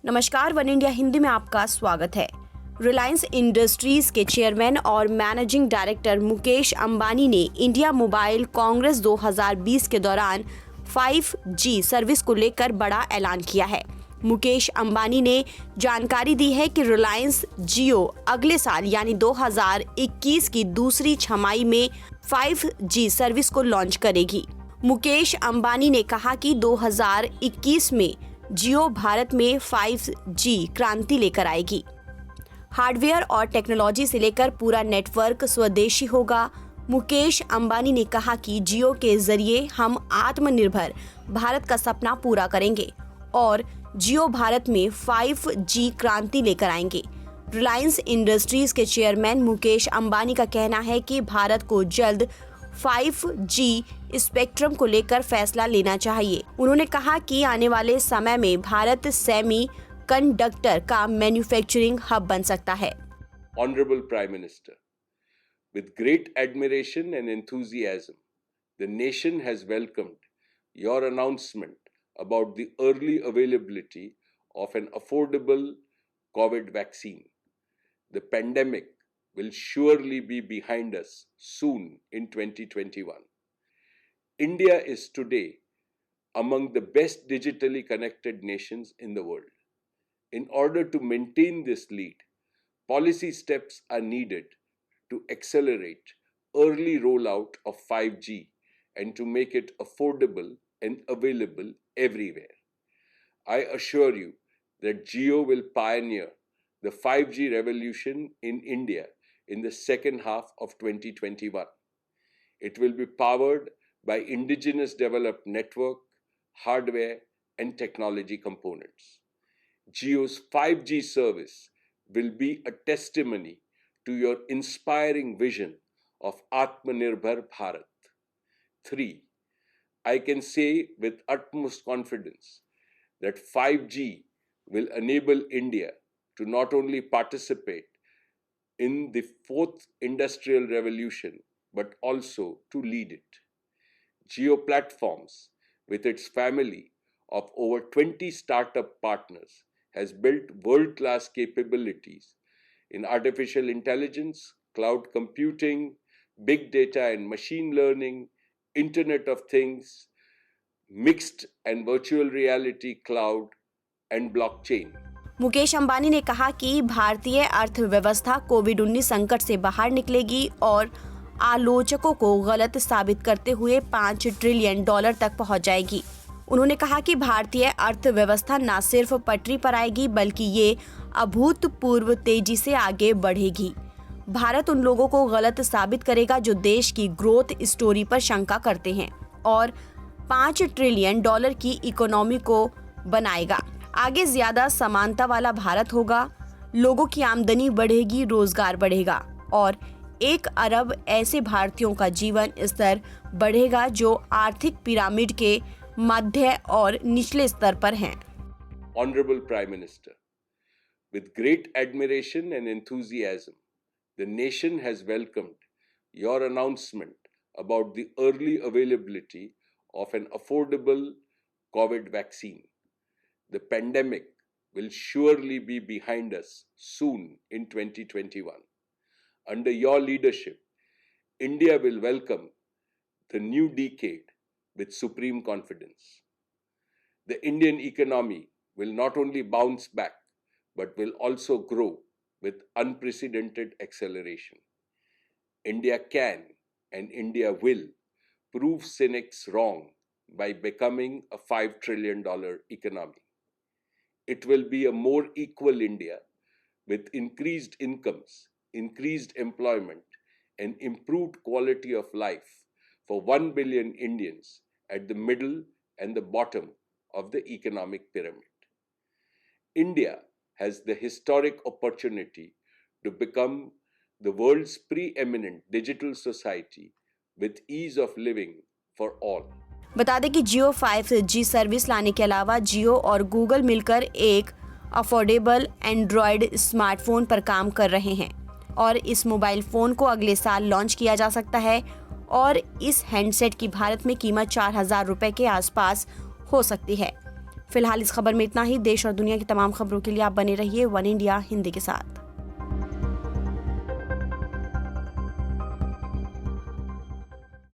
नमस्कार, one India Hindi में आपका स्वागत है। रिलायंस इंडस्ट्रीज के चेयरमैन और मैनेजिंग डायरेक्टर मुकेश अंबानी ने इंडिया मोबाइल कांग्रेस 2020 के दौरान 5G सर्विस को लेकर बड़ा ऐलान किया है। मुकेश अंबानी ने जानकारी दी है कि रिलायंस जियो अगले साल यानी 2021 की दूसरी छमाही में 5G सर्विस को लॉन्च करेगी। मुकेश अंबानी ने कहा कि 2021 में जियो भारत में 5G क्रांति लेकर आएगी। हार्डवेयर और टेक्नोलॉजी से लेकर पूरा नेटवर्क स्वदेशी होगा। मुकेश अंबानी ने कहा कि जियो के जरिए हम आत्मनिर्भर भारत का सपना पूरा करेंगे और जियो भारत में 5G क्रांति लेकर आएंगे। रिलायंस इंडस्ट्रीज के चेयरमैन मुकेश अंबानी का कहना है कि भारत को जल्द 5G स्पेक्ट्रम को लेकर फैसला लेना चाहिए। उन्होंने कहा कि आने वाले समय में भारत सेमी कंडक्टर का मैन्युफैक्चरिंग हब बन सकता है। Honorable Prime Minister, with great admiration and enthusiasm, the nation has welcomed your announcement about the early availability of an affordable COVID vaccine. The pandemic will surely be behind us soon in 2021. India is today among the best digitally connected nations in the world. In order to maintain this lead, policy steps are needed to accelerate early rollout of 5G and to make it affordable and available everywhere. I assure you that Jio will pioneer the 5G revolution in India in the second half of 2021. It will be powered by indigenous developed network, hardware, and technology components. Jio's 5G service will be a testimony to your inspiring vision of Atmanirbhar Bharat. 3. I can say with utmost confidence that 5G will enable India to not only participate in the fourth industrial revolution, but also to lead it. Jio Platforms, with its family of over 20 startup partners, has built world-class capabilities in artificial intelligence, cloud computing, big data and machine learning, Internet of Things, mixed and virtual reality cloud, and blockchain. Mukesh Ambani ने कहा कि भारतीय अर्थव्यवस्था कोविड-19 संकट से बाहर निकलेगी और आलोचकों को गलत साबित करते हुए $5 ट्रिलियन तक पहुंच जाएगी। उन्होंने कहा कि भारतीय अर्थव्यवस्था न सिर्फ पटरी पर आएगी बल्कि ये अभूतपूर्व तेजी से आगे बढ़ेगी। भारत उन लोगों को गलत साबित करेगा जो देश की ग्रोथ स्टोरी पर शंका करते हैं और $5 ट्रिलियन की इकोनॉमी को बनाएगा। आगे ज्यादा समानता वाला भारत होगा, लोगों की आमदनी बढ़ेगी, रोजगार बढ़ेगा और 1 अरब ऐसे भारतीयों का जीवन स्तर बढ़ेगा जो आर्थिक पिरामिड के मध्य और निचले स्तर पर हैं। Honorable Prime Minister, with great admiration and enthusiasm, the nation has welcomed your announcement about the early availability of an affordable COVID vaccine. The pandemic will surely be behind us soon in 2021. Under your leadership, India will welcome the new decade with supreme confidence. The Indian economy will not only bounce back, but will also grow with unprecedented acceleration. India can and India will prove cynics wrong by becoming a $5 trillion economy. It will be a more equal India with increased incomes, increased employment, and improved quality of life for 1 billion Indians at the middle and the bottom of the economic pyramid. India has the historic opportunity to become the world's preeminent digital society with ease of living for all. बता दें कि जियो 5G service लाने के अलावा जियो और Google मिलकर एक affordable Android smartphone पर काम कर रहे हैं और इस मोबाइल फ़ोन को अगले साल लॉन्च किया जा सकता है और इस हैंडसेट की भारत में कीमत 4,000 रुपए के आसपास हो सकती है। फिलहाल इस खबर में इतना ही। देश और दुनिया की तमाम खबरों के लिए आप बने रहिए वन इंडिया हिंदी के साथ।